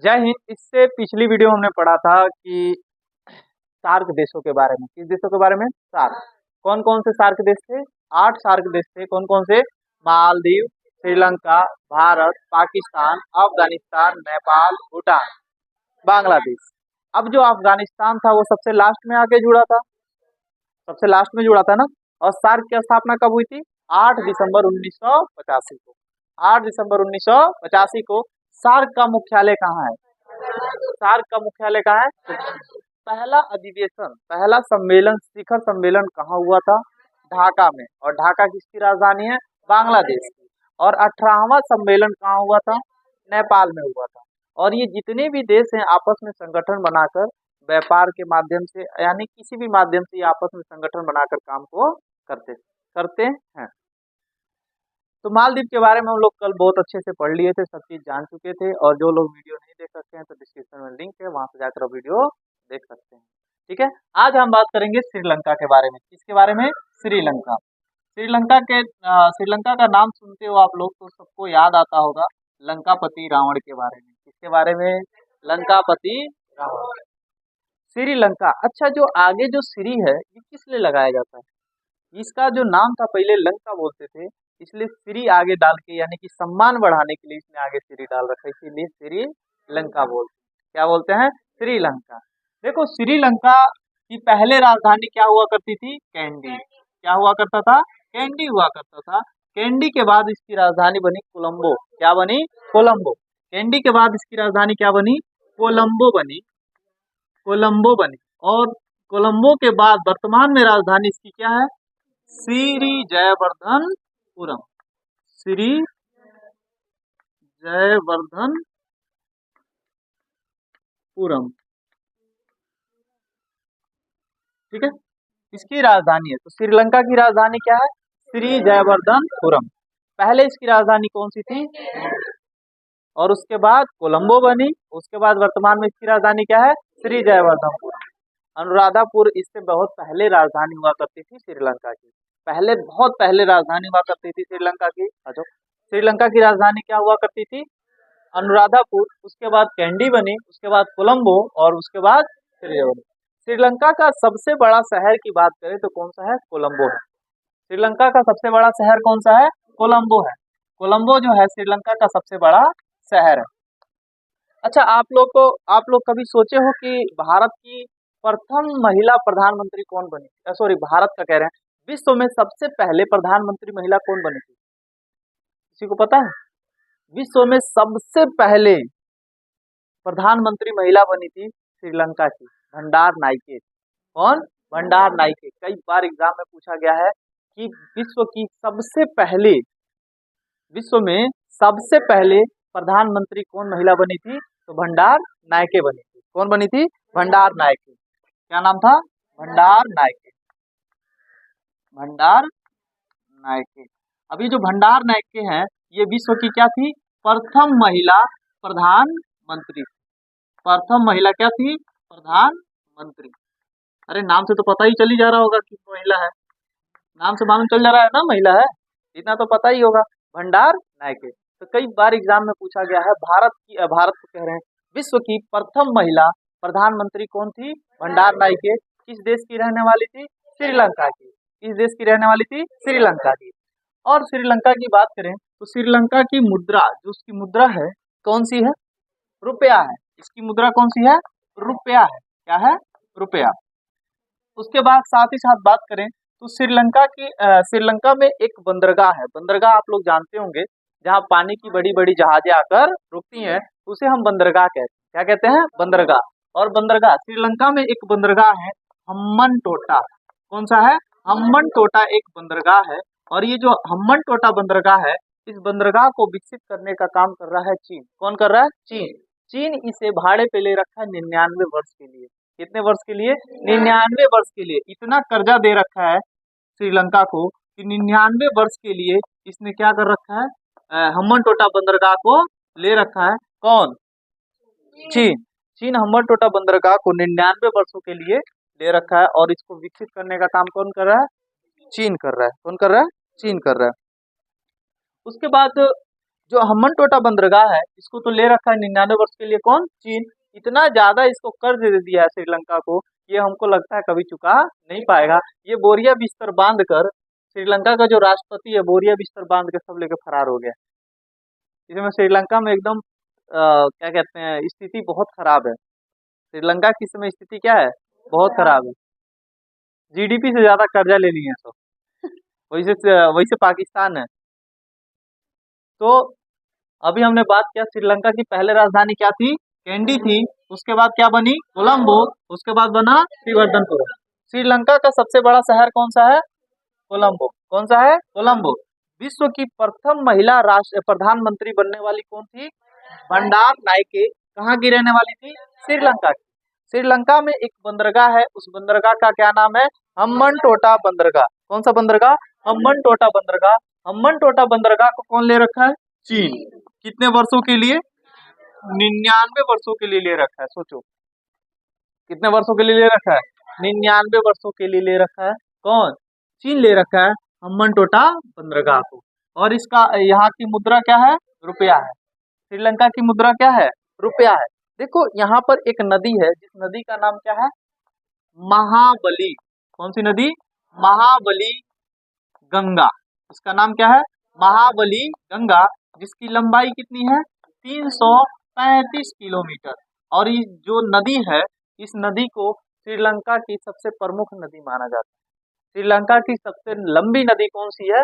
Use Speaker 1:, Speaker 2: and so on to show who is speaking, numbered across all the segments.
Speaker 1: जय हिंद। इससे पिछली वीडियो हमने पढ़ा था कि सार्क देशों के बारे में। किस देशों के बारे में? सार्क। कौन कौन से सार्क देश थे? 8 सार्क देश थे। कौन कौन से? मालदीव, श्रीलंका, भारत, पाकिस्तान, अफगानिस्तान, नेपाल, भूटान, बांग्लादेश। अब जो अफगानिस्तान था वो सबसे लास्ट में आके जुड़ा था, सबसे लास्ट में जुड़ा था ना। और सार्क की स्थापना कब हुई थी? 8 दिसंबर 1985 को। 8 दिसंबर 1985 को। सार्क का मुख्यालय कहाँ है? सार्क का मुख्यालय कहाँ है? तो पहला अधिवेशन, पहला सम्मेलन, शिखर सम्मेलन कहाँ हुआ था? ढाका में। और ढाका किसकी राजधानी है? बांग्लादेश की। और 18वां सम्मेलन कहाँ हुआ था? नेपाल में हुआ था। और ये जितने भी देश हैं आपस में संगठन बनाकर व्यापार के माध्यम से, यानी किसी भी माध्यम से ये आपस में संगठन बनाकर काम को करते करते हैं। तो मालदीव के बारे में हम लोग कल बहुत अच्छे से पढ़ लिए थे, सब चीज जान चुके थे। और जो लोग वीडियो नहीं देख सकते हैं तो डिस्क्रिप्शन में लिंक है, वहां से जाकर वीडियो देख सकते हैं। ठीक है। आज हम बात करेंगे श्रीलंका के बारे में। किसके बारे में? श्रीलंका। श्रीलंका का नाम सुनते हो आप लोग तो सबको याद आता होगा लंकापति रावण के बारे में। किसके बारे में? लंकापति रावण। श्रीलंका। अच्छा, जो आगे जो श्री है ये किस लिए लगाया जाता है? इसका जो नाम था पहले लंका बोलते थे, इसलिए श्री आगे डाल के, यानी कि सम्मान बढ़ाने के लिए इसने आगे श्री डाल रखा है, इसीलिए श्रीलंका बोलते हैं। क्या बोलते हैं? श्रीलंका। देखो, श्रीलंका की पहले राजधानी क्या हुआ करती थी? कैंडी। क्या हुआ करता था? कैंडी हुआ करता था। कैंडी के बाद इसकी राजधानी बनी कोलंबो। क्या बनी? कोलंबो। कैंडी के बाद इसकी राजधानी क्या बनी? कोलंबो बनी। कोलंबो बनी। और कोलंबो के बाद वर्तमान में राजधानी इसकी क्या है? श्री जयवर्धनपुरम। श्री जयवर्धनपुरम। ठीक है, इसकी राजधानी है। तो श्रीलंका की राजधानी क्या है? श्री जयवर्धनपुरम। पहले इसकी राजधानी कौन सी थी? और उसके बाद कोलंबो बनी। उसके बाद वर्तमान में इसकी राजधानी क्या है? श्री जयवर्धनपुरम। अनुराधापुर इससे बहुत पहले राजधानी हुआ करती थी श्रीलंका की। पहले, बहुत पहले राजधानी हुआ करती थी श्रीलंका की। अच्छा, श्रीलंका की राजधानी क्या हुआ करती थी? अनुराधापुर। उसके बाद कैंडी बनी, उसके बाद कोलंबो, और उसके बाद श्रीलंका का सबसे बड़ा शहर की बात करें तो कौन सा है? कोलंबो है। श्रीलंका का सबसे बड़ा शहर कौन सा है? कोलंबो है। कोलंबो जो है श्रीलंका का सबसे बड़ा शहर है। अच्छा, आप लोग कभी सोचे हो कि भारत की प्रथम महिला प्रधानमंत्री कौन बनी थी? सॉरी, भारत का कह रहे हैं, विश्व में सबसे पहले प्रधानमंत्री महिला कौन बनी थी? किसी को पता है? विश्व में सबसे पहले प्रधानमंत्री महिला बनी थी श्रीलंका की, भंडार नाइके। कौन? भंडार नाइके। कई बार एग्जाम में पूछा गया है कि विश्व में सबसे पहले प्रधानमंत्री कौन महिला बनी थी? तो भंडार नायके बनी थी। कौन बनी थी? भंडार नायके। क्या नाम था? भंडार नायके। भंडार नायके। अभी जो भंडार नायके हैं ये विश्व की क्या थी? प्रथम महिला प्रधानमंत्री। प्रथम महिला क्या थी? प्रधानमंत्री। अरे, नाम से तो पता ही चली जा रहा होगा कि महिला है। नाम से मालूम चल जा रहा है ना महिला है, इतना तो पता ही होगा। भंडार नायके। तो कई बार एग्जाम में पूछा गया है, भारत को कह रहे हैं विश्व की प्रथम महिला प्रधानमंत्री कौन थी? भंडार नायके। किस देश की रहने वाली थी? श्रीलंका की। किस देश की रहने वाली थी? श्रीलंका की। और श्रीलंका की बात करें तो श्रीलंका की मुद्रा, जो उसकी मुद्रा है, कौन सी है? रुपया है। इसकी मुद्रा कौन सी है? रुपया है। क्या है? रुपया। उसके बाद साथ ही साथ बात करें तो श्रीलंका में एक बंदरगाह है। बंदरगाह आप लोग जानते होंगे, जहाँ पानी की बड़ी बड़ी जहाजें आकर रुकती हैं, उसे हम बंदरगाह कहते हैं। क्या कहते हैं? बंदरगाह। और बंदरगाह, श्रीलंका में एक बंदरगाह है हम्बन टोटा। कौन सा है? हम्बन टोटा एक बंदरगाह है। और ये जो हम्बन टोटा बंदरगाह है, इस बंदरगाह को विकसित करने का काम कर रहा है चीन। कौन कर रहा है? चीन। चीन इसे भाड़े पे ले रखा है 99 वर्ष के लिए। कितने वर्ष के लिए? 99 वर्ष के लिए। इतना कर्जा दे रखा है श्रीलंका को कि 99 वर्ष के लिए इसने क्या कर रखा है? हम्बन टोटा बंदरगाह को ले रखा है। कौन? चीन। चीन हम्बन टोटा बंदरगाह को 99 वर्षों के लिए ले रखा है। और इसको विकसित करने का काम कौन कर रहा है? चीन कर रहा है। कौन कर रहा है? चीन कर रहा है। उसके बाद जो हम्बनटोटा बंदरगाह है इसको तो ले रखा है 99 वर्ष के लिए कौन? चीन। इतना ज्यादा इसको कर्ज दे दिया है श्रीलंका को, ये हमको लगता है कभी चुका नहीं पाएगा। ये बोरिया बिस्तर बांध कर, श्रीलंका का जो राष्ट्रपति है बोरिया बिस्तर बांध के सब लेके फरार हो गया। इसमें श्रीलंका में एकदम क्या कहते हैं, स्थिति बहुत खराब है। श्रीलंका की समय स्थिति क्या है? बहुत खराब है। जीडीपी से ज्यादा कर्जा ले लिए हैं सब। वैसे पाकिस्तान है। तो अभी हमने बात किया श्रीलंका की पहले राजधानी क्या थी? कैंडी थी। उसके बाद क्या बनी? कोलंबो। उसके बाद बना त्रिवर्धनपुरम। श्रीलंका का सबसे बड़ा शहर कौन सा है? कोलंबो। कौन सा है? कोलंबो। विश्व की प्रथम महिला राष्ट्र प्रधानमंत्री बनने वाली कौन थी? भंडार नायके। कहाँ की रहने वाली थी? श्रीलंका की। श्रीलंका में एक बंदरगाह है, उस बंदरगाह का क्या नाम है? हम्बनटोटा बंदरगाह। कौन सा बंदरगाह? हम्बनटोटा बंदरगाह। हम्बनटोटा बंदरगाह को कौन ले रखा है? चीन। कितने वर्षों के लिए? 99 वर्षों के लिए ले रखा है। सोचो कितने वर्षों के लिए ले रखा है? 99 वर्षों के लिए ले रखा है। कौन? चीन ले रखा है हम्बनटोटा बंदरगाह को। और इसका यहाँ की मुद्रा क्या है? रुपया है। श्रीलंका की मुद्रा क्या है? रुपया है। देखो यहाँ पर एक नदी है, जिस नदी का नाम क्या है? महाबली। कौन सी नदी? महाबली गंगा। इसका नाम क्या है? महाबली गंगा। जिसकी लंबाई कितनी है? 335 किलोमीटर। और ये जो नदी है, इस नदी को श्रीलंका की सबसे प्रमुख नदी माना जाता है। श्रीलंका की सबसे लंबी नदी कौन सी है?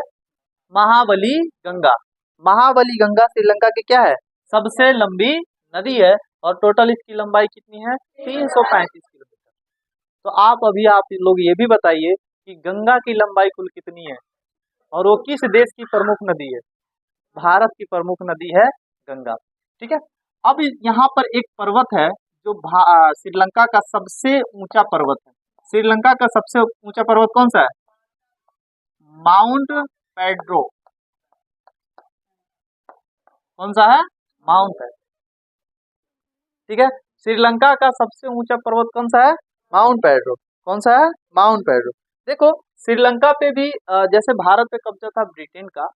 Speaker 1: महाबली गंगा। महाबली गंगा श्रीलंका की क्या है? सबसे लंबी नदी है। और टोटल इसकी लंबाई कितनी है? 335 किलोमीटर। तो आप लोग ये भी बताइए कि गंगा की लंबाई कुल कितनी है और वो किस देश की प्रमुख नदी है? भारत की प्रमुख नदी है गंगा। ठीक है। अब यहाँ पर एक पर्वत है जो श्रीलंका का सबसे ऊंचा पर्वत है। श्रीलंका का सबसे ऊंचा पर्वत कौन सा है? Mount Pedro. कौन सा है? माउंट है। ठीक है। श्रीलंका का सबसे ऊंचा पर्वत कौन सा है? Mount Pedro. कौन सा है? Mount Pedro. देखो श्रीलंका पे भी जैसे भारत पे कब्जा था ब्रिटेन का,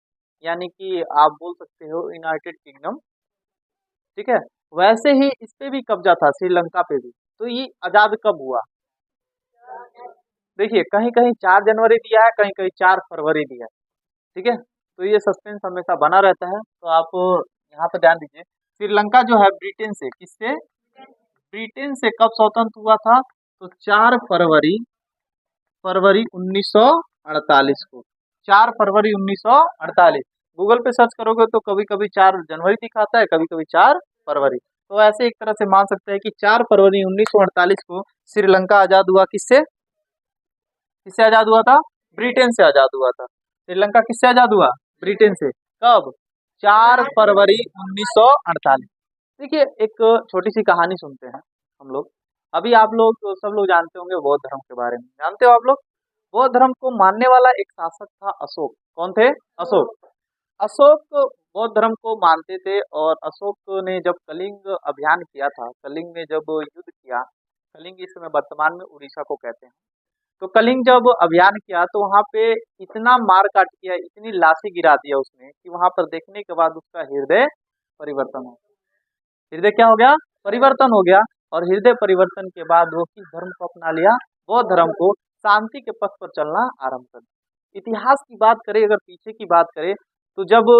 Speaker 1: यानी कि आप बोल सकते हो यूनाइटेड किंगडम। ठीक है। वैसे ही इस पे भी कब्जा था श्रीलंका पे भी। तो ये आजाद कब हुआ? देखिए कहीं कहीं 4 जनवरी दिया है, कहीं कहीं 4 फरवरी दिया है। ठीक है। तो ये सस्पेंस हमेशा बना रहता है, तो आप यहाँ पे ध्यान दीजिए। श्रीलंका जो है ब्रिटेन से, किससे? ब्रिटेन से कब स्वतंत्र हुआ था? तो 4 फरवरी 1948 को। 4 फरवरी 1948। गूगल पे सर्च करोगे तो कभी कभी 4 जनवरी दिखाता है, कभी कभी 4 फरवरी। तो ऐसे एक तरह से मान सकते हैं कि 4 फरवरी 1948 को श्रीलंका आजाद हुआ। किससे? किससे आजाद हुआ था? ब्रिटेन से आजाद हुआ था। श्रीलंका किससे आजाद हुआ? ब्रिटेन से। कब? 4 फरवरी 1948। देखिए एक छोटी सी कहानी सुनते हैं हम लोग। अभी आप लोग सब लोग जानते होंगे बौद्ध धर्म के बारे में। जानते हो आप लोग? बौद्ध धर्म को मानने वाला एक शासक था अशोक। कौन थे? अशोक। अशोक बौद्ध धर्म को मानते थे। और अशोक ने जब कलिंग अभियान किया था, कलिंग में जब युद्ध किया, कलिंग इस समय वर्तमान में उड़ीसा को कहते हैं। तो कलिंग जब अभियान किया तो वहां पे इतना मार काट किया, इतनी लाशें गिरा दिया उसने कि वहां पर देखने के बाद उसका हृदय परिवर्तन हो गया। हृदय क्या हो गया? परिवर्तन हो गया। और हृदय परिवर्तन के बाद वो किस धर्म को अपना लिया? बौद्ध धर्म को। शांति के पथ पर चलना आरंभ कर दिया। इतिहास की बात करें, अगर पीछे की बात करें, तो जब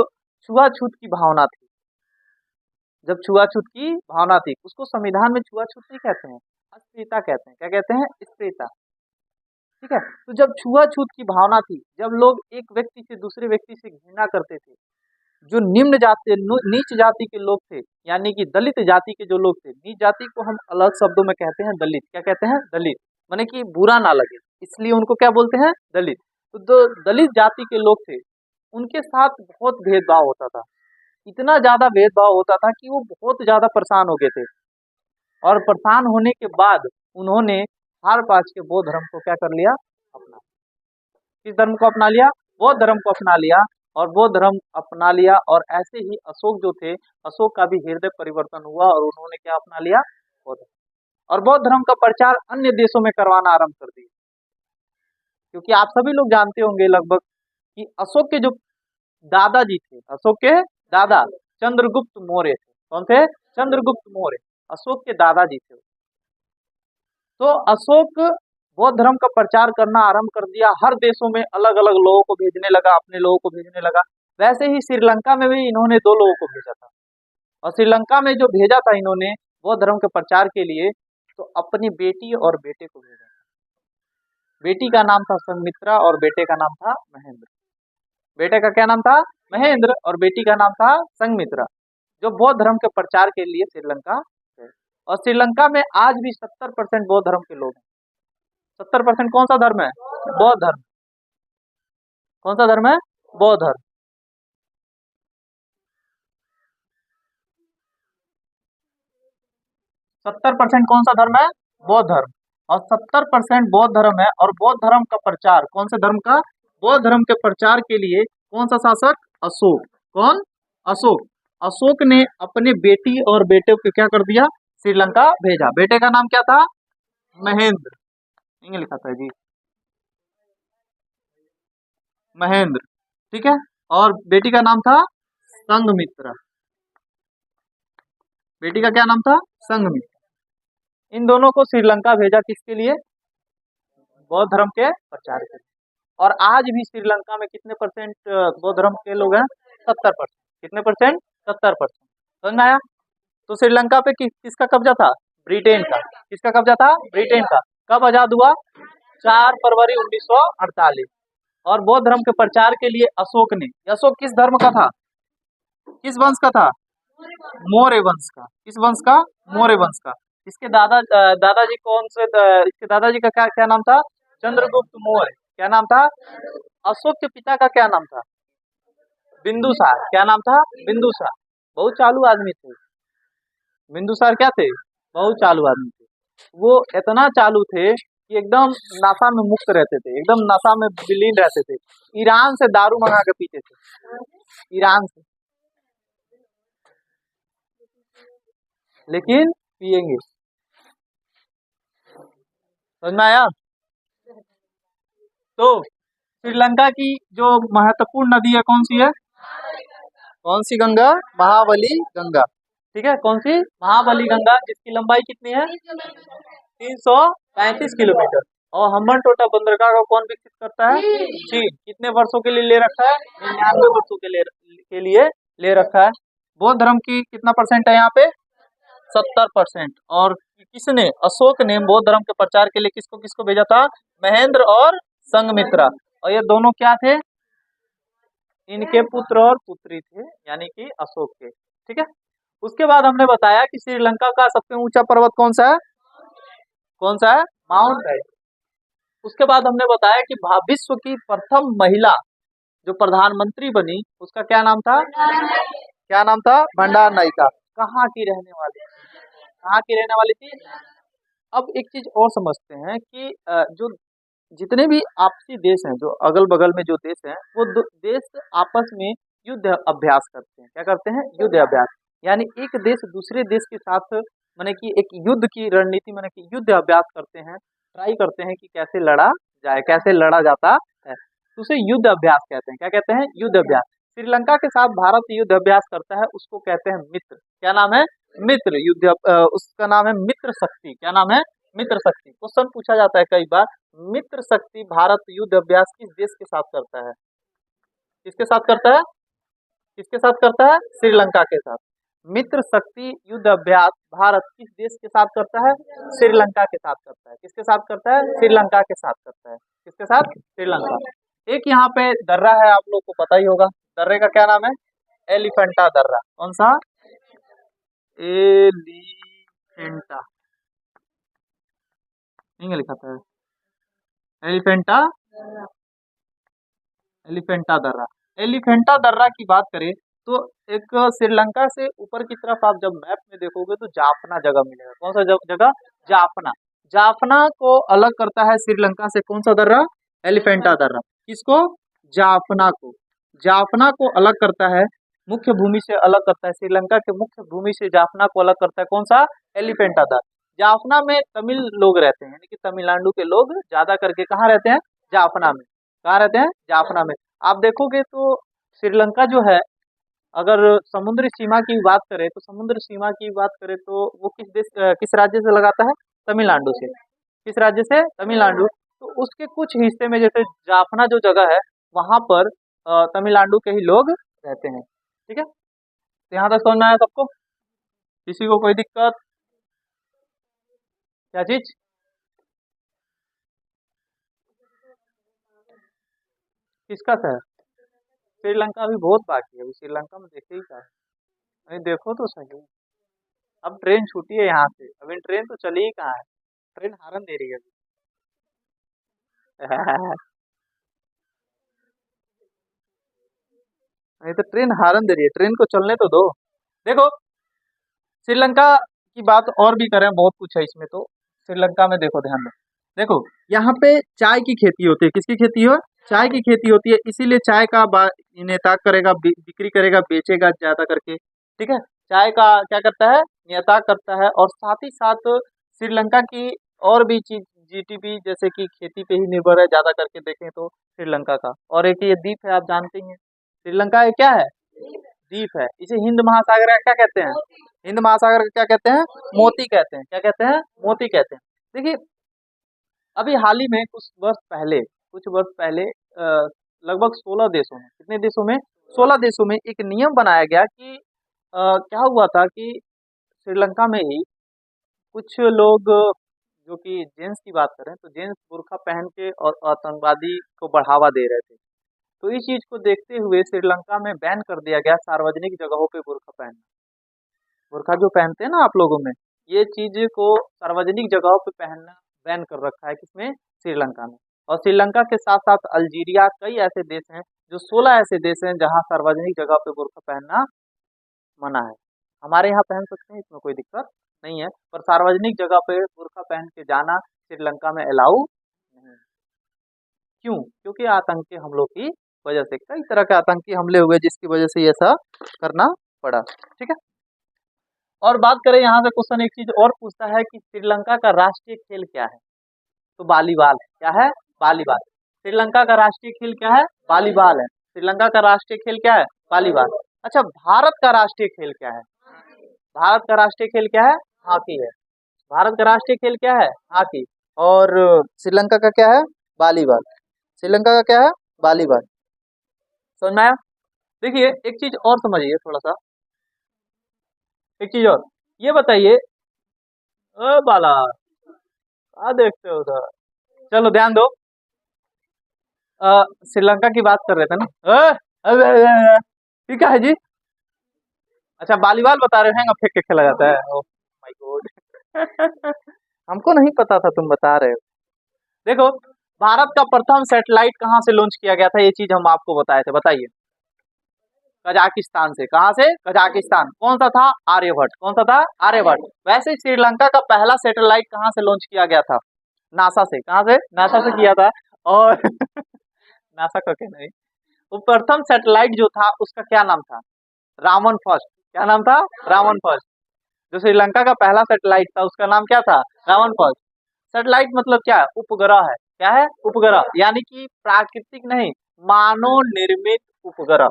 Speaker 1: छुआछूत की भावना थी, जब छुआछूत की भावना थी, उसको संविधान में छुआछूत नहीं कहते हैं, अस्पृश्यता कहते हैं। क्या कहते हैं? अस्पृश्यता। ठीक है। तो जब छुआछूत की भावना थी, जब लोग एक व्यक्ति से दूसरे व्यक्ति से घृणा करते थे, जो निम्न जाति नीच जाति के लोग थे, यानी कि दलित जाति के जो लोग थे, नीच जाति को हम अलग शब्दों में कहते हैं दलित। क्या कहते हैं? दलित। माने कि बुरा ना लगे इसलिए उनको क्या बोलते हैं? दलित। तो जो दलित जाति के लोग थे उनके साथ बहुत भेदभाव होता था। इतना ज्यादा भेदभाव होता था कि वो बहुत ज्यादा परेशान हो गए थे। और परेशान होने के बाद उन्होंने हार पास के बौद्ध धर्म को क्या कर लिया? अपना। किस धर्म को अपना लिया? बौद्ध धर्म को अपना लिया। और बौद्ध धर्म अपना लिया। और ऐसे ही अशोक जो थे, अशोक का भी हृदय परिवर्तन हुआ और उन्होंने क्या अपना लिया? बौद्ध। और बौद्ध धर्म का प्रचार अन्य देशों में करवाना आरंभ कर दिया। क्योंकि आप सभी लोग जानते होंगे लगभग कि अशोक के जो दादाजी थे, अशोक के दादा, चंद्रगुप्त मौर्य थे। कौन थे? चंद्रगुप्त मौर्य, अशोक के दादाजी थे। तो अशोक बौद्ध धर्म का प्रचार करना आरंभ कर दिया, हर देशों में अलग अलग लोगों को भेजने लगा, अपने लोगों को भेजने लगा। वैसे ही श्रीलंका में भी इन्होंने 2 लोगों को भेजा था, और श्रीलंका में जो भेजा था इन्होंने बौद्ध धर्म के प्रचार के लिए, तो अपनी बेटी और बेटे को भेजा था। बेटी का नाम था संघमित्रा और बेटे का नाम था महेंद्र। बेटे का क्या नाम था? महेंद्र, और बेटी का नाम था संघमित्रा, जो बौद्ध धर्म के प्रचार के लिए श्रीलंका गए। और श्रीलंका में आज भी 70% बौद्ध धर्म के लोग हैं। 70% कौन सा धर्म है? बौद्ध धर्म। कौन सा धर्म है? बौद्ध धर्म। सत्तर परसेंट कौन सा धर्म है? बौद्ध धर्म। और 70% बौद्ध धर्म है। और बौद्ध धर्म का प्रचार, कौन से धर्म का? बौद्ध धर्म के प्रचार के लिए कौन सा शासक? अशोक। कौन? अशोक। अशोक ने अपने बेटी और बेटे को क्या कर दिया? श्रीलंका भेजा। बेटे का नाम क्या था? महेंद्र। इंग्लिश लिखा था जी, महेंद्र, ठीक है। और बेटी का नाम था संघमित्रा। बेटी का क्या नाम था? संघमित्रा। इन दोनों को श्रीलंका भेजा, किसके लिए? बौद्ध धर्म के प्रचार के लिए। और आज भी श्रीलंका में कितने परसेंट बौद्ध धर्म के लोग हैं? 70%। कितने परसेंट? 70%। समझ में आया? तो श्रीलंका पे किसका कब्जा था? ब्रिटेन का। किसका कब्जा था? ब्रिटेन का। कब आजाद हुआ? 4 फरवरी 1948। और बौद्ध धर्म के प्रचार के लिए अशोक ने, अशोक किस धर्म का था? किस वंश का था? मौर्य वंश का। किस वंश का? मौर्य वंश का। इसके दादाजी कौन से? इसके दादाजी का क्या क्या नाम था? चंद्रगुप्त मौर्य। क्या नाम था? अशोक के पिता का क्या नाम था? बिंदुसार। क्या नाम था? बिंदुसार। बहुत चालू आदमी थे बिंदुसार। क्या थे? बहुत चालू आदमी थे। वो इतना चालू थे कि एकदम नशा में मुक्त रहते थे, एकदम नशा में विलीन रहते थे। ईरान से दारू मंगा के पीते थे, ईरान से, लेकिन पिएंगे। समझ में आया? तो श्रीलंका की जो महत्वपूर्ण नदी है, कौन सी है? कौन सी गंगा? महाबली गंगा। ठीक है, कौन सी? महाबली गंगा, जिसकी लंबाई कितनी है? 335 किलोमीटर। और हम्बन टोटा बंदरगाह को कौन विकसित करता है? चीन। कितने वर्षों के लिए ले रखा है? 99 वर्षों के लिए ले रखा है। बौद्ध धर्म की कितना परसेंट है यहाँ पे? 70%। और किसने? अशोक ने बौद्ध धर्म के प्रचार के लिए किसको किसको भेजा था? महेंद्र और संघमित्रा। और ये दोनों क्या थे? इनके पुत्र और पुत्री थे, यानी कि अशोक के। ठीक है। उसके बाद हमने बताया कि श्रीलंका का सबसे ऊंचा पर्वत कौन सा है? कौन सा है? Mount Everest. उसके बाद हमने बताया कि विश्व की प्रथम महिला जो प्रधानमंत्री बनी, उसका क्या नाम था? क्या नाम था? भंडार नायिका। कहाँ की रहने वाली? कहाँ की रहने वाली थी? अब एक चीज और समझते हैं कि जो जितने भी आपसी देश हैं, जो अगल बगल में जो देश हैं, वो देश आपस में युद्ध अभ्यास करते हैं। क्या करते हैं? युद्ध अभ्यास। यानी एक देश दूसरे देश के साथ माने कि एक युद्ध की रणनीति, माने कि युद्ध अभ्यास करते हैं, ट्राई करते हैं कि कैसे लड़ा जाए, कैसे लड़ा जाता है। तो उसे युद्ध अभ्यास कहते हैं। क्या कहते हैं? युद्ध अभ्यास। श्रीलंका के साथ भारत युद्ध अभ्यास करता है, उसको कहते हैं मित्र। क्या नाम है? मित्र युद्ध। उसका नाम है मित्र शक्ति। क्या नाम है? मित्र शक्ति। क्वेश्चन पूछा जाता है कई बार, मित्र शक्ति भारत युद्ध अभ्यास किस देश के साथ करता है? किसके साथ करता है? किसके साथ करता है? श्रीलंका के साथ। मित्र शक्ति युद्ध अभ्यास भारत किस देश के साथ करता है? श्रीलंका के साथ करता है। किसके साथ करता है? श्रीलंका के साथ करता है। किसके साथ? श्रीलंका। एक यहाँ पे दर्रा है, आप लोग को पता ही होगा। दर्रे का क्या नाम है? एलिफेंटा दर्रा। कौन सा? एलिफेंटा। इंग्लिश लिखा था एलिफेंटा। एलिफेंटा दर्रा। एलिफेंटा दर्रा की बात करें तो एक श्रीलंका से ऊपर की तरफ आप जब मैप में देखोगे तो जाफना जगह मिलेगा। कौन सा जगह? जाफना। जाफना को अलग करता है श्रीलंका से कौन सा दर्रा? एलिफेंटा दर्रा। किसको? जाफना को। जाफना को अलग करता है, मुख्य भूमि से अलग करता है। श्रीलंका के मुख्य भूमि से जाफना को अलग करता है कौन सा? एलिफेंटा दर्रा। जाफना में तमिल लोग रहते हैं, यानी कि तमिलनाडु के लोग ज्यादा करके कहाँ रहते हैं? जाफना में। कहाँ रहते हैं? जाफना में। आप देखोगे तो श्रीलंका जो है अगर समुद्री सीमा की बात करें तो समुद्र सीमा की बात करें तो वो किस देश किस राज्य से लगाता है? तमिलनाडु से। किस राज्य से? तमिलनाडु। तो उसके कुछ हिस्से में जैसे जाफना जो जगह है वहां पर तमिलनाडु के ही लोग रहते हैं। ठीक है, तो यहाँ तक समझ में आया सबको? किसी को कोई दिक्कत? क्या चीज? किसका शहर? श्रीलंका अभी बहुत बाकी है, अभी श्रीलंका में देखे ही क्या है? अभी देखो तो सही। अब ट्रेन छूटी है यहाँ से, अभी ट्रेन तो चली ही कहाँ है, ट्रेन हारन दे रही है अभी। नहीं तो ट्रेन हारन दे रही है, ट्रेन को चलने तो दो। देखो, श्रीलंका की बात और भी करें, बहुत कुछ है इसमें तो। श्रीलंका में देखो, ध्यान दो। देखो, यहाँ पे चाय की खेती होती है। किसकी खेती हो? चाय की खेती होती है, इसीलिए चाय का नेता करेगा, बिक्री करेगा, बेचेगा ज्यादा करके। ठीक है, चाय का क्या करता है? नेता करता है। और साथ ही साथ श्रीलंका की और भी चीज जीडीपी जैसे कि खेती पे ही निर्भर है ज्यादा करके देखें तो श्रीलंका का। और एक ये द्वीप है, आप जानते ही हैं श्रीलंका ये क्या है? द्वीप है। इसे हिंद महासागर का क्या कहते हैं? हिंद महासागर का क्या कहते हैं? मोती कहते हैं। क्या कहते हैं? मोती कहते हैं। देखिए, अभी हाल ही में कुछ वर्ष पहले लगभग 16 देशों में, कितने देशों में? 16 देशों में एक नियम बनाया गया कि क्या हुआ था कि श्रीलंका में ही कुछ लोग, जो कि जेंट्स की बात करें तो जेंट्स बुर्का पहन के और आतंकवादी को बढ़ावा दे रहे थे। तो इस चीज को देखते हुए श्रीलंका में बैन कर दिया गया सार्वजनिक जगहों पे बुर्का पहनना। बुर्का जो पहनते हैं ना आप लोगों में, ये चीज को सार्वजनिक जगहों पे पहनना बैन कर रखा है। किसमें? श्रीलंका में। और श्रीलंका के साथ साथ अल्जीरिया, कई ऐसे देश हैं, जो 16 ऐसे देश हैं जहाँ सार्वजनिक जगह पे बुर्का पहनना मना है। हमारे यहाँ पहन सकते हैं, इसमें कोई दिक्कत नहीं है, पर सार्वजनिक जगह पे बुर्का पहन के जाना श्रीलंका में अलाउ नहीं है। क्यों? क्योंकि आतंकी हमलों की वजह से, कई तरह के आतंकी हमले हुए जिसकी वजह से ये सब करना पड़ा। ठीक है, और बात करें यहाँ से, क्वेश्चन एक चीज और पूछता है कि श्रीलंका का राष्ट्रीय खेल क्या है? तो वॉलीबॉल है। क्या है? वॉलीबॉल। श्रीलंका का राष्ट्रीय खेल क्या है? वॉलीबॉल है। श्रीलंका का राष्ट्रीय खेल क्या है? वॉलीबॉल। अच्छा, भारत का राष्ट्रीय खेल क्या है? भारत का राष्ट्रीय खेल क्या है? हॉकी है। भारत का राष्ट्रीय खेल क्या है? हॉकी। और श्रीलंका का क्या है? वॉलीबॉल। श्रीलंका का क्या है? वॉलीबॉल। समझ में आया? देखिए, एक चीज और समझिए थोड़ा सा, एक चीज और, ये बताइए, बाला, क्या देखते हो उधर? चलो ध्यान दो। श्रीलंका की बात कर रहे थे ना? ठीक है जी। अच्छा, वॉलीबॉल बता रहे हैं, फेंक के खेला जाता है? Oh my God. हमको नहीं पता था, तुम बता रहे हो। देखो, भारत का प्रथम सैटेलाइट कहाँ से लॉन्च किया गया था, ये चीज हम आपको बताए थे, बताइए। कजाकिस्तान से। कहाँ से? कजाकिस्तान। कौन सा था? आर्यभट्ट। कौन सा था? आर्यभट्ट। वैसे ही श्रीलंका का पहला सैटेलाइट कहाँ से लॉन्च किया गया था? नासा से। कहाँ से? नासा से किया था। और नासा को क्या नहीं, वो प्रथम सैटेलाइट जो था उसका क्या नाम था? रामन फर्स्ट। क्या नाम था? रामन फर्स्ट। जो श्रीलंका का पहला सैटेलाइट था उसका नाम क्या था? रावण फर्स्ट। सैटेलाइट मतलब क्या है? उपग्रह है। क्या है? उपग्रह, यानी कि प्राकृतिक नहीं, मानव निर्मित उपग्रह।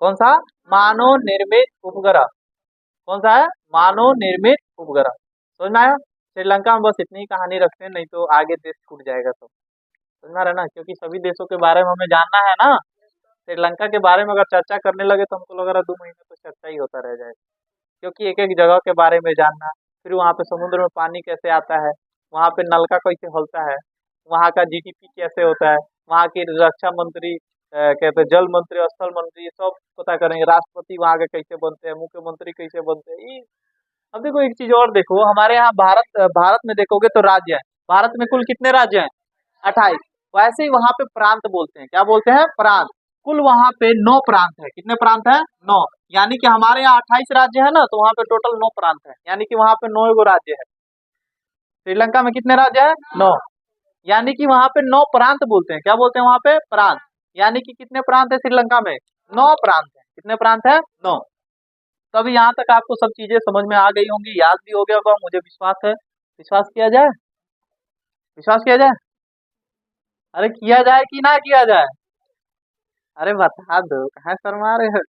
Speaker 1: कौन सा? मानव निर्मित उपग्रह। कौन सा है? मानव निर्मित उपग्रह। समझ में आया? श्रीलंका में बस इतनी ही कहानी रखते हैं, नहीं तो आगे देश छूट जाएगा सब। समझ में आ रहा है ना? क्योंकि सभी देशों के बारे में हमें जानना है ना। श्रीलंका के बारे में अगर चर्चा करने लगे तो हमको लग रहा है 2 महीने तो चर्चा ही होता रह जाएगा। क्योंकि एक एक जगह के बारे में जानना, फिर वहाँ पे समुद्र में पानी कैसे आता है, वहाँ पे नलका कैसे होता है, वहाँ का जीडीपी कैसे होता है, वहाँ की रक्षा मंत्री, कहते हैं जल मंत्री, स्थल मंत्री, ये सब पता करेंगे। राष्ट्रपति वहाँ के कैसे बनते हैं, मुख्यमंत्री कैसे बनते हैं, अब देखो एक चीज और देखो, हमारे यहाँ भारत भारत में देखोगे तो राज्य है। भारत में कुल कितने राज्य हैं? 28। वैसे ही वहां पे प्रांत बोलते हैं। क्या बोलते हैं? प्रांत। कुल वहां पे 9 प्रांत है। कितने प्रांत है? 9। यानी कि हमारे यहाँ 28 राज्य है ना, तो वहां पे टोटल 9 प्रांत है, यानी कि वहां पे 9 गो राज्य है। श्रीलंका में कितने राज्य है? 9। यानी कि वहां पे 9 प्रांत बोलते हैं। क्या बोलते हैं वहां पे? प्रांत। यानी कि कितने प्रांत है श्रीलंका में? 9 प्रांत है। कितने प्रांत है? 9। तो अभी यहाँ तक आपको सब चीजें समझ में आ गई होंगी, याद भी हो गया होगा, मुझे विश्वास है। विश्वास किया जाए? विश्वास किया जाए? अरे किया जाए कि ना किया जाए? अरे बता दो, कहाँ शर्मा रहे हो?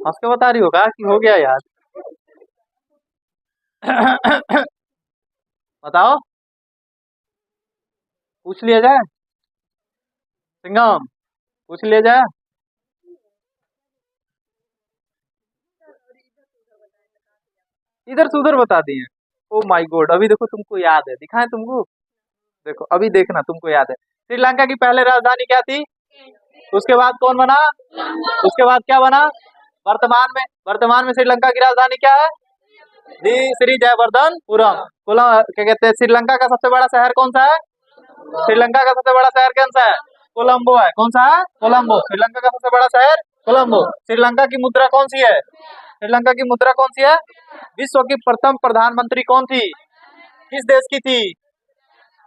Speaker 1: हंस के बता रही होगा कि हो गया यार। बताओ, पूछ लिया जाए। सिंघम, पूछ लिया जाए। इधर से उधर बता दिए। ओ माय गॉड, अभी देखो तुमको याद है, दिखाएं तुमको। देखो अभी देखना, तुमको याद है। श्रीलंका की पहले राजधानी क्या थी? उसके बाद कौन बना? उसके बाद क्या बना? वर्तमान में श्रीलंका की राजधानी क्या है? जी श्री जयवर्धनपुरम। क्या कहते हैं, श्रीलंका का सबसे बड़ा शहर कौन सा है? श्रीलंका का सबसे बड़ा शहर कौन सा है? कोलंबो है। कौन सा है? कोलंबो। श्रीलंका का सबसे बड़ा शहर कोलंबो। श्रीलंका की मुद्रा कौन सी है? श्रीलंका की मुद्रा कौन सी है? विश्व की प्रथम प्रधानमंत्री कौन थी? किस देश की थी?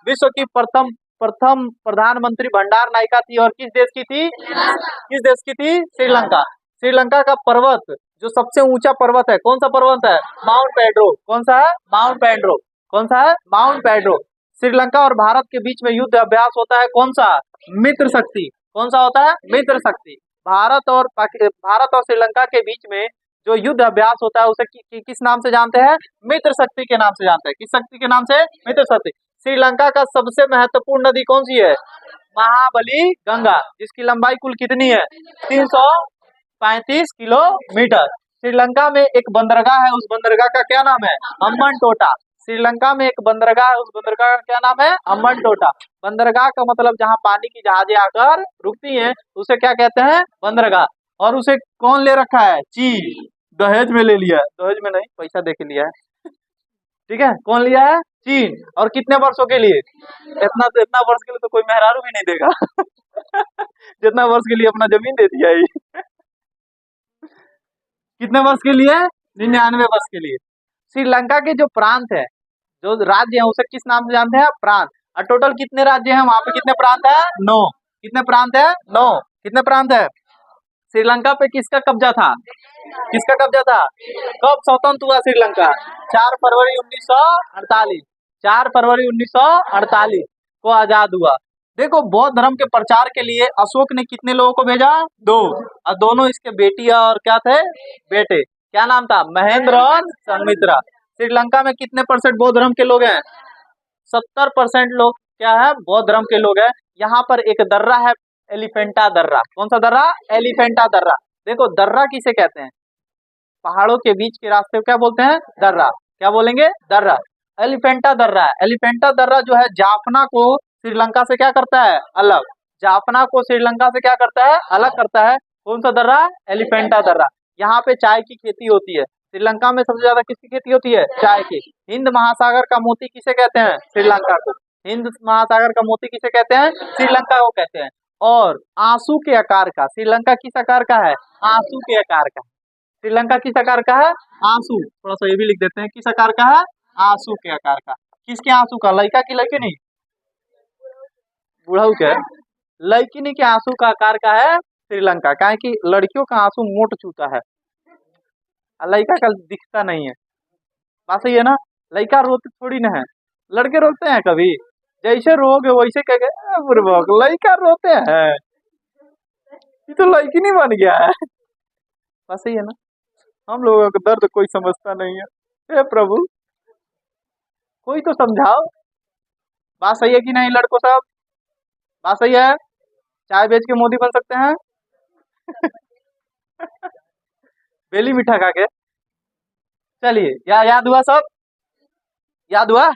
Speaker 1: विश्व की प्रथम प्रथम प्रधानमंत्री भंडार नायिका थी, और किस देश की थी? किस देश की थी? श्रीलंका। श्रीलंका का पर्वत, जो सबसे ऊंचा पर्वत है, कौन सा पर्वत है? Mount Pedro. कौन सा है? Mount Pedro. कौन सा है? Mount Pedro. श्रीलंका और भारत के बीच में युद्ध अभ्यास होता है, कौन सा? मित्र शक्ति। कौन सा होता है? मित्र शक्ति। भारत और श्रीलंका के बीच में जो युद्ध अभ्यास होता है, उसे किस नाम से जानते हैं? मित्र शक्ति के नाम से जानते हैं। किस शक्ति के नाम से? मित्र शक्ति। श्रीलंका का सबसे महत्वपूर्ण नदी कौन सी है? महाबली गंगा, जिसकी लंबाई कुल कितनी है? 335 किलोमीटर। श्रीलंका में एक बंदरगाह है, उस बंदरगाह का क्या नाम है? अम्बन टोटा। श्रीलंका में एक बंदरगाह है, उस बंदरगाह का क्या नाम है? अम्बन टोटा। बंदरगाह का मतलब जहाँ पानी की जहाजें आकर रुकती हैं, उसे क्या कहते हैं? बंदरगाह। और उसे कौन ले रखा है? चीन। दहेज में ले लिया है, दहेज में नहीं, पैसा दे के लिया है। ठीक है, कौन लिया है? चीन। और कितने वर्षों के लिए? इतना वर्ष के लिए तो कोई मेहरारू भी नहीं देगा। जितना वर्ष के लिए अपना जमीन दे दिया है। कितने वर्ष के लिए? 99 वर्ष के लिए। श्रीलंका के जो प्रांत है, जो राज्य है, उसे किस नाम से जानते हैं? प्रांत। और टोटल कितने राज्य हैं वहां पे? कितने प्रांत है? 9। कितने प्रांत है? 9। कितने प्रांत है? श्रीलंका पे किसका कब्जा था? किसका कब्जा था? कब स्वतंत्र हुआ श्रीलंका? 4 फरवरी 1948। 4 फरवरी 1948 को आजाद हुआ। देखो, बौद्ध धर्म के प्रचार के लिए अशोक ने कितने लोगों को भेजा? 2। और दोनों इसके बेटी और क्या थे? बेटे। क्या नाम था? महेंद्र और संघमित्रा। श्रीलंका में कितने % बौद्ध धर्म के लोग हैं? 70% लोग क्या है? बौद्ध धर्म के लोग हैं। यहाँ पर एक दर्रा है, एलिफेंटा दर्रा। कौन सा दर्रा? एलिफेंटा दर्रा। देखो, दर्रा किसे कहते हैं? पहाड़ों के बीच के रास्ते को क्या बोलते हैं? दर्रा। क्या बोलेंगे? दर्रा। एलिफेंटा दर्रा है। एलिफेंटा दर्रा जो है, जाफना को श्रीलंका से क्या करता है? अलग। जाफना को श्रीलंका से क्या करता है? अलग करता है। कौन सा दर्रा? एलिफेंटा दर्रा। यहाँ पे चाय की खेती होती है। श्रीलंका में सबसे ज्यादा किसकी खेती होती है? चाय की। हिंद महासागर का मोती किसे कहते हैं? श्रीलंका को। हिंद महासागर का मोती किसे कहते हैं? श्रीलंका को कहते हैं। और आंसू के आकार का, श्रीलंका किस आकार का है? आंसू के आकार का। श्रीलंका किस आकार का है? आंसू। थोड़ा सा ये भी लिख देते हैं, किस आकार का है? आंसू के आकार का। किसके आंसू का? लड़का की लड़की नहीं, बुढ़ऊ के लड़की नहीं के आंसू का आकार का है श्रीलंका। क्या है कि लड़कियों का आंसू मोट चूता है, लड़का का दिखता नहीं है। बात सही है ना? लड़का रोते थोड़ी ना है, लड़के रोते हैं कभी? जैसे रोगे वैसे कह के बुर्बक लड़का रोते हैं, ये तो लड़की नहीं बन गया है। बात सही है ना? हम लोगों का दर्द कोई समझता नहीं है। हे प्रभु, कोई तो समझाओ। बात सही है कि नहीं लड़कों सब? बात सही है? चाय बेच के मोदी बन सकते हैं। बेली मीठा खा के। चलिए, याद हुआ सब? याद हुआ?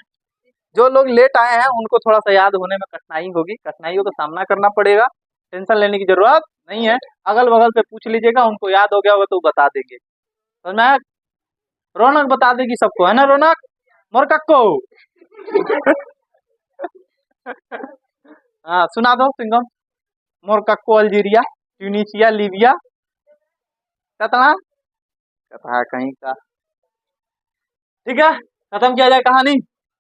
Speaker 1: जो लोग लेट आए हैं उनको थोड़ा सा याद होने में कठिनाई होगी, कठिनाइयों का सामना करना पड़ेगा। टेंशन लेने की जरूरत नहीं है। अगल बगल से पूछ लीजिएगा, उनको याद हो गया होगा तो बता देंगे। तो मैं, रौनक बता देगी सबको, है ना रौनक? मोर कक्को। हाँ, सुना दो सिंगम। मोर कक्को अल्जीरिया, ट्यूनिसिया, लीबिया, कतना कथा कहीं का। ठीक है, खत्म किया जाए कहानी।